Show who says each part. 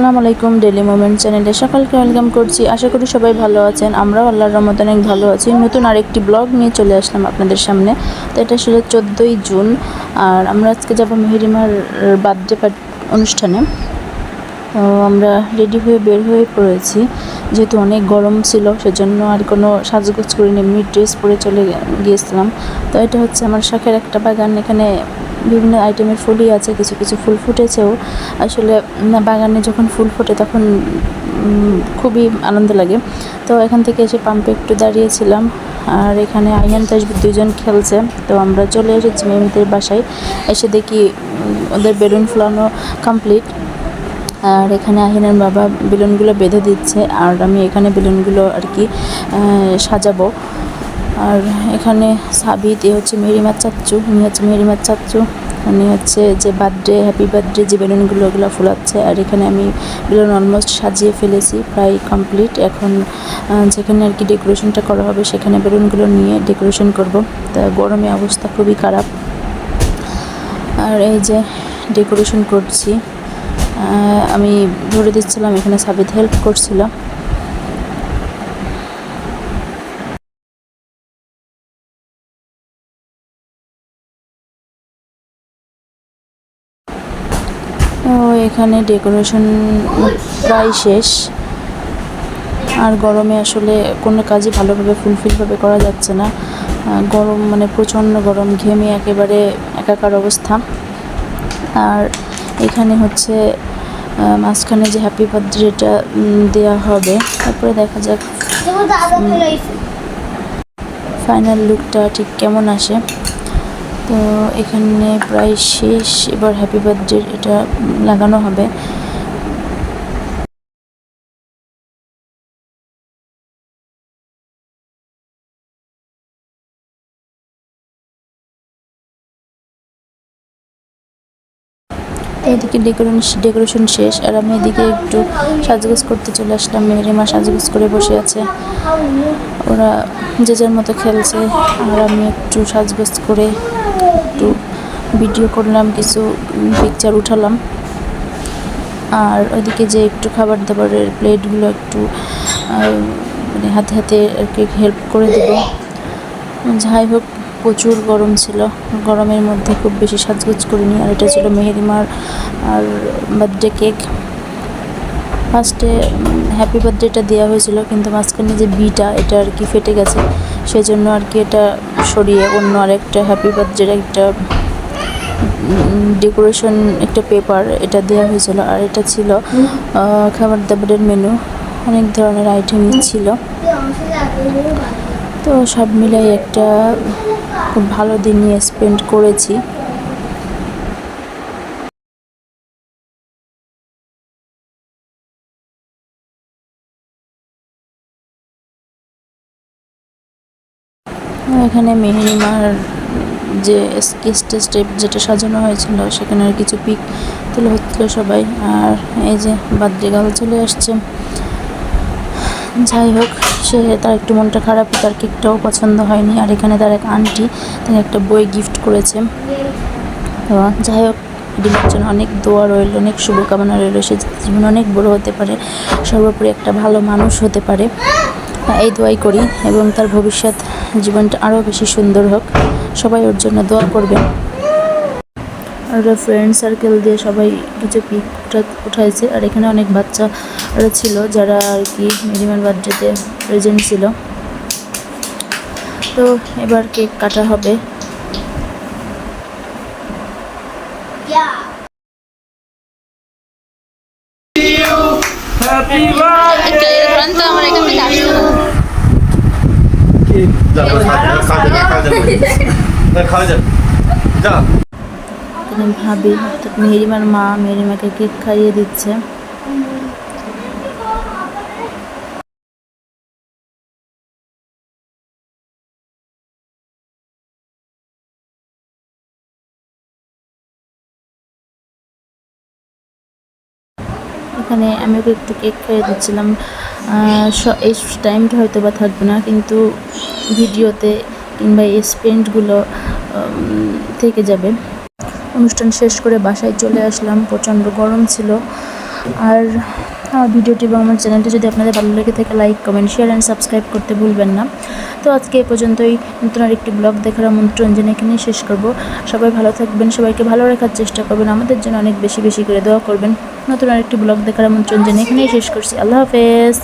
Speaker 1: আসসালামু আলাইকুম। Daily moment চ্যানেলে সকলকে ওয়েলকাম করছি। আশা করি সবাই ভালো আছেন। আমরাও আল্লাহর রহমতে অনেক ভালো আছি। নতুন আরেকটি ব্লগ নিয়ে চলে আসলাম আপনাদের সামনে। তো এটা ছিল 14ই জুন, আর আমরা আজকে যাব মেহেরিমার বার্থডে অনুষ্ঠানে। তো আমরা রেডি হয়ে বের হয়ে পড়েছি, যেহেতু অনেক গরম ছিল সেজন্য আর কোনো সাজগোজ করিনি, এমনি ড্রেস পরে চলে গিয়েছিলাম। তো এটা হচ্ছে আমার শখের একটা বাগান। এখানে বিভিন্ন আইটেমের ফুলই আছে, কিছু কিছু ফুল ফুটেছেও। আসলে বাগানে যখন ফুল ফোটে তখন খুবই আনন্দ লাগে। তো এখান থেকে এসে পাম্পে একটু দাঁড়িয়েছিলাম, আর এখানে আইয়ান তাসবির দুইজন খেলছে। তো আমরা চলে এসেছি মেমিদের বাসায়। এসে দেখি ওদের বেলুন ফোলানো কমপ্লিট, আর এখানে আহিনের বাবা বেলুনগুলো বেঁধে দিচ্ছে, আর আমি এখানে বেলুনগুলো আর কি সাজাবো। আর এখানে সাবিত, এ হচ্ছে মেহেরিমার চাচ্চু, উনি হচ্ছে মেহেরিমার চাচ্চু, উনি হচ্ছে যে বার্থডে হ্যাপি বার্থডে যে বেলুনগুলো ওগুলো ফুলাচ্ছে। আর এখানে আমি বেলুন অলমোস্ট সাজিয়ে ফেলেছি, প্রায় কমপ্লিট। এখন যেখানে আর কি ডেকোরেশনটা করা হবে সেখানে বেলুনগুলো নিয়ে ডেকোরেশন করব। তা গরমে অবস্থা খুবই খারাপ, আর এই যে ডেকোরেশন করছি। আমি ধরে দিচ্ছিলাম, এখানে সাবিত হেল্প করছিল। তো এখানে ডেকোরেশন প্রায় শেষ, আর গরমে আসলে কোনো কাজই ভালোভাবে ফুলফিলভাবে করা যাচ্ছে না। গরম মানে প্রচণ্ড গরম, ঘেমে একেবারে একাকার অবস্থা। আর এখানে হচ্ছে মাঝখানে যে হ্যাপি বার্থডেটা দেওয়া হবে, তারপরে দেখা যাক ফাইনাল লুকটা ঠিক কেমন আসে। তো এখানে প্রায় শেষ, এবার হ্যাপি বার্থডে এটা লাগানো হবে। এদিকে ডেকোরেশন শেষ, আর আমি এদিকে একটু সাজগোজ করতে চলে আসলাম। মেহেরিমা সাজগোজ করে বসে আছে, ওরা যে যার মতো খেলছে, আর আমি একটু সাজগোজ করে একটু ভিডিও করলাম, কিছু পিকচার উঠালাম। আর ওইদিকে যে একটু খাবার দাবারের প্লেটগুলো একটু মানে হাতে হাতে আর কি হেল্প করে দেব। যাই হোক, প্রচুর গরম ছিল, গরমের মধ্যে খুব বেশি সাজগোজ করিনি। আর এটা ছিল মেহেরিমার আর বার্থডে কেক। ফার্স্টে হ্যাপি বার্থডেটা দেওয়া হয়েছিল, কিন্তু মাঝখানে যে বিটা এটা আর কি ফেটে গেছে, সেজন্য আর কি এটা সরিয়ে অন্য আরেকটা হ্যাপি বার্থডের একটা ডেকোরেশন একটা পেপার এটা দেওয়া হয়েছিল। আর এটা ছিল খাবার দাবারের মেনু, অনেক ধরনের আইটেম ছিল। তো সব মিলাই একটা খুব ভালো দিন নিয়ে স্পেন্ড করেছি। এখানে মেহেরিমার যে স্টেপ যেটা সাজানো হয়েছিল সেখানে আর কিছু পিক তুলে হচ্ছিল সবাই। আর এই যে বার্থডে গার্ল চলে আসছে। যাই হোক, তার একটু মনটা খারাপ, তার কেকটাও পছন্দ হয়নি। আর এখানে তার এক আন্টি তাকে একটা বই গিফট করেছে। তো যাই হোক, দিনের জন্য অনেক দোয়া রইল, অনেক শুভকামনা রইল, সে জীবন অনেক বড় হতে পারে, সর্বোপরি একটা ভালো মানুষ হতে পারে, এই দোয়াই করি। এবং তার ভবিষ্যৎ জীবনটা আরও বেশি সুন্দর হোক, সবাই ওর জন্য দোয়া করবেন। আর ফ্রেন্ড সার্কেল দিয়ে সবাই কিছু পিক উঠাইছে। আর এখানে অনেক বাচ্চারা ছিল যারা আর কি মেহেরিমার বার্থডেতে প্রেজেন্ট ছিল। তো এবার কেক কাটা হবে। ভাবি অর্থাৎ মেহেরিমার মা মেহেরিমাকে কেক খাইয়ে দিচ্ছে। এখানে আমি ওকে একটু কেক খাইয়ে দিচ্ছিলাম। এই টাইমটা হয়তো বা থাকবে না, কিন্তু ভিডিওতে কিংবা এই স্পেন্টগুলো থেকে যাবে। অনুষ্ঠান শেষ করে বাসায় চলে আসলাম, প্রচণ্ড গরম ছিল। আর আমার ভিডিওটি এবং আমার চ্যানেলটি যদি আপনাদের ভালো লেগে থাকে like comment share and subscribe করতে ভুলবেন না। তো আজকে এ পর্যন্তই, নতুন আরেকটি ব্লগ দেখার আমন্ত্রণ জেনে এখানেই শেষ করব। সবাই ভালো থাকবেন, সবাইকে ভালো রাখার চেষ্টা করবেন, আমাদের জন্য অনেক বেশি বেশি করে দোয়া করবেন। নতুন আরেকটি ব্লগ দেখার আমন্ত্রণ জেনে এখানেই শেষ করছি। আল্লাহ হাফেজ।